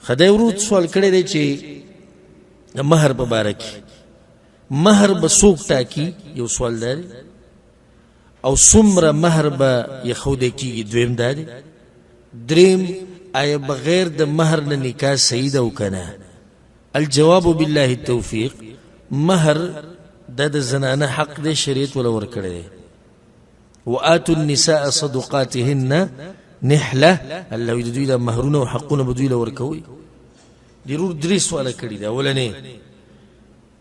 خدای ورود سوال کړی دی چې مہر په باره کې مہر به څوک ټاکي یو سوال دی او څومره مہر به یښودی کېږي دویم دا دی دریم آیا بغیر د مہر نه نکاح صحیح ده او که نه الجواب بالله التوفیق مہر دا د زنانه حق دی شریعت ولا ورکړی دی وآتوا النساء صدقاتهن نحله الله وی د دوی د مهرونه او حقونه به دوی له ورکوي ضرور درې سواله کړي ده اولنې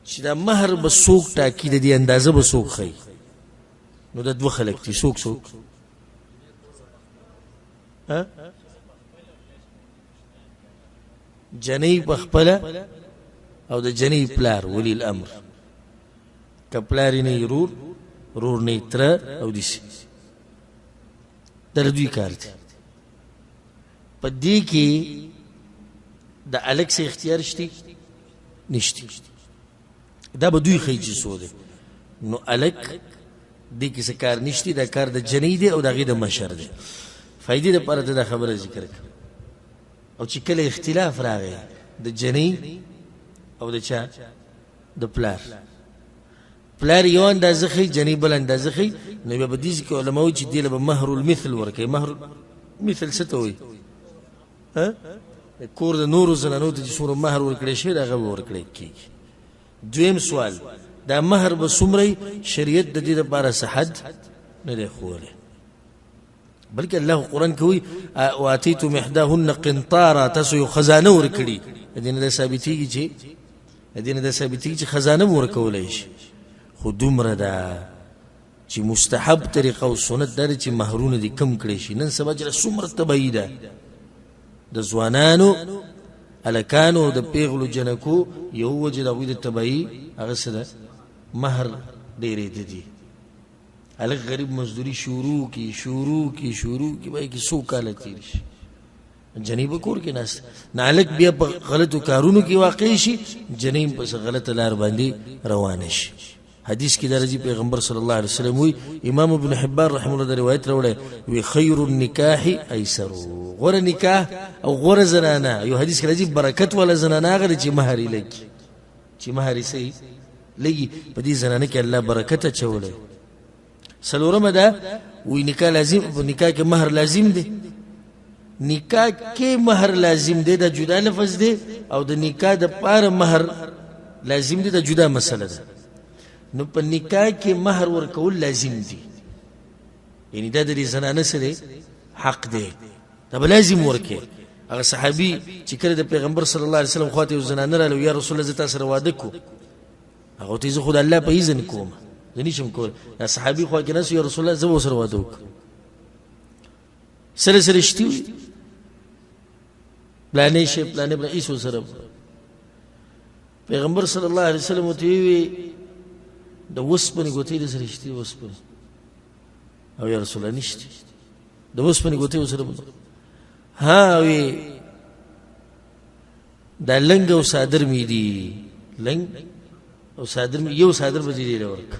چې دا مهر به څوک ټاکي د دې اندازه به څوک ښیي نو دا دوه خلک دي څوک جنۍ په خپله او د جنۍ پلار ولی الامر که پلار یې نه رور نه یې تره او داسې دا د دوی کار دی په دې کې د الګ څه اختیار شته نشته دا به دوی ښیي چې څو دی نو الګ دې کې څه کار نشته دا کار د جنۍ دی او د هغې د مشر دی فایدې دپاره ته دا خبره ذکر کړه او چې کله اختلاف راغی د جنۍ او د چا د پلار یو اندازه ښیي جنۍ بل اندازه ښیي نو بیا په دې کې علما وایي چې دې له به مهر المثل ورکوي مهر مثل څه ته وایي کور د نورو زنانو ته چې څومره مهر ورکړی شوی د هغه به ورکړی کېږي دویم سوال دا مهر به څومره شریعت د دې دپاره څه حد نه دی ښوولی بلکې الله قرآن کې وایي واتیتم احداهن قنطارا تاسو یو خزانه ورکړي د دې نه دا ثابتېږي چې خزانه به ورکولی شي خو دومره ده چې مستحب طریقه او سنت دا دی چې مهرونه دې کم کړی شي نن سبا چې څومره تبعي ده د ځوانانو هلکانو د پیغلو جنکو یو وجه د هغوی د تبعي هغه څه ده مهر ډېرې ده دي هلک غریب مزدوري شروع کی بای کې څو کاله تېر شي جنۍ به کور کې ناسته نه هلک بیا په غلطو کارونو کې واقع شي جنۍ په څه غلطه لار باندې روانه شي حدیث کې درځي پیغمبر صلی الله علیه وسلم وی امام ابن حبان رحمه الله د روایت راوړی وی خیر النکاح ایسر غوره نکاح او غوره زنانه یو حدیث کې راځي برکت والا زنانه هغه چې مهر یې لګي چې مهر یې صحیح لګي په دې زنانه کې الله برکت اچولی څلورمه ده وی نکاح لازم په نکاح کې مهر لازم دی نکاح کې مهر لازم دی دا جدا لفظ دی او د نکاح د پاره مهر لازم دی دا جدا مسله ده نو په نکاح کې مهر ورکول لازم دی یعنی دا د دې زنانه سره حق دی دا به لازم ورکړي هغه صحابي چې کله د پیغمبر صلی الله علیه وسلم خواته یو زنانه راغله یا رسول الله زه تا سره واده کوم هغه ته زه خو د الله په اذن کوم زه نشم کولی دا صحابي خوا کې ناست یا رسول الله زه به ورسره واده وکړم سره رښتي وي پلانې شی پلانې هېڅ ورسره پیغمبر صلی الله علیه وسلم ورته وویل د اوسپنې ګوتې درسره شته اوسپنې او یا رسول الله نشته د اوسپنې ګوتې ورسره ها وی دا لنګ او صادر مې دي لنګ او صادر مې یو صادر به دې ورک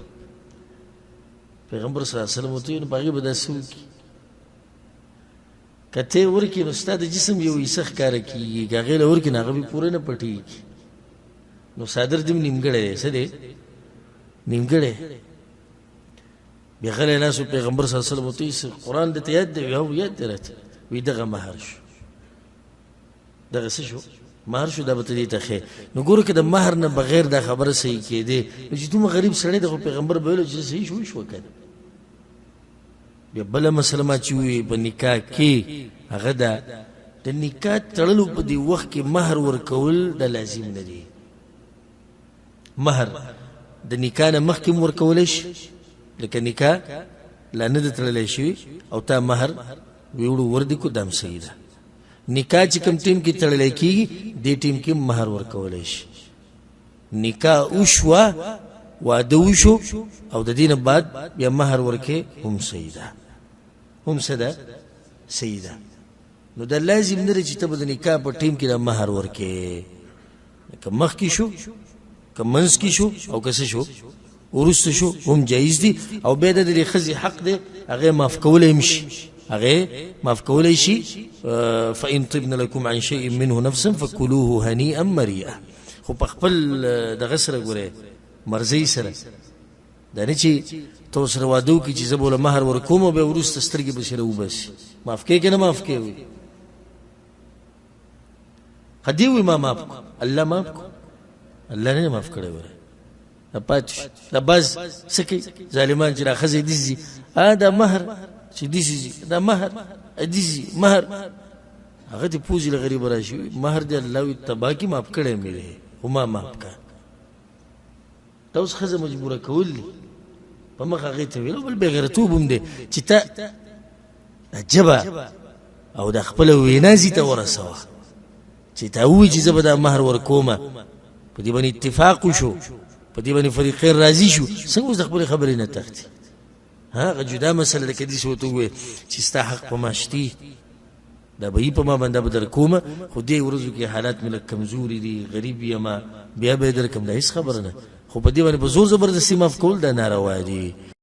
پیغمبر صلی الله علیه وسلم ورته ویل په هغې به داسې وکړي که ته یې ورکړې نو ستا د جسم یو حصه ښکاره کېږي که هغې له ورکړې نو هغه به پوره نه پټېږي نو صادر دې نیمګړی دی څه دی نیمګړی بیا غلی ناست و پیغمبر صلی الله علیه وسلم ورته ویل قرآن درته یاد دی هو یاد دی راته وی دغه مهر شو دغه څه شو مهر شو دا به ته دې ته ښې نو ګوره که د مهر نه بغیر دا خبره صحیح کېدې نو چې دومره غریب سړی دی خو پیغمبر به ویلو چې صحیح شو شوه که بیا بله مسله ما چې وویې په نکاح کې هغه ده د نکاح تړلو په دې وخت کې مهر ورکول دا لازم نه دی مهر د نکاح نه مخکې م ورکولی شي لکه نکاح لا نه ده تړلی شوي او تا مهر ویوړو وردی کو دم صحیح ده نکاح چې کوم ټیم کې تړلی کېږي دې ټیم کې مهر ورکولی شي نکاح وشوه واده وشو او د دې نه بعد بیا مهر ورکې هم صحیح ده هم څه ده صحیح ده نو دا لازم نه دی چې ته به د نکاح په ټیم کې دا مهر ورکې که مخکې شو که منځ کې شو او که څه شو وروسته شو هم جایز دي او بیا د دې ښځې حق دی هغه معاف کولی هم شي هغه معاف کولی شي فإن طبن لكم عن شيء منه نفسا فكلوه هنيئا مريئا خو په خپل دغه سره ګوره مرضی سره دا نه چې تو سره واده وکړي چې زه به له مهر ورکوم او بیا وروسته سترګې به سره وباسي معاف کوې که نه معاف کوې خدي وي ما معاف کو الله معاف کو الله نه معاف کړی وره دا پاتې شو دا بعض څه کوي ظالمان چې را ښځې دسي دا مهر چې دسي دا مهر دسي مهر هغه دې پوځي له غریبه راشي مهر دې الله وي تباه کي معاف کړی مې دی خو ما معاف کړه دا اوس ښځه مجبوره کول دي په مخ هغې ته ویل بل بېغیرتوب هم دی چې ته دا ژبه او دا خپله وینا ځي ته ورسوه چې تا ووایي چې زه به دا مهر ورکومه په دې باندې اتفاق وشو په دې باندې فریقین راضي شو څنګه اوس د خپلې خبرې نه تښتي هغه جدا مسله ده که داسې ورته ووایې چې ستا حق په ما شتي دا به یې په ما باندې به در کومه خو دې ورځو کې حالات مې لږ کمزوري دي غریب یمه بیا به یې در کړم دا هېڅ خبره نه خو په دې باندې په زور زبردستي معاف کول دا ناروا دي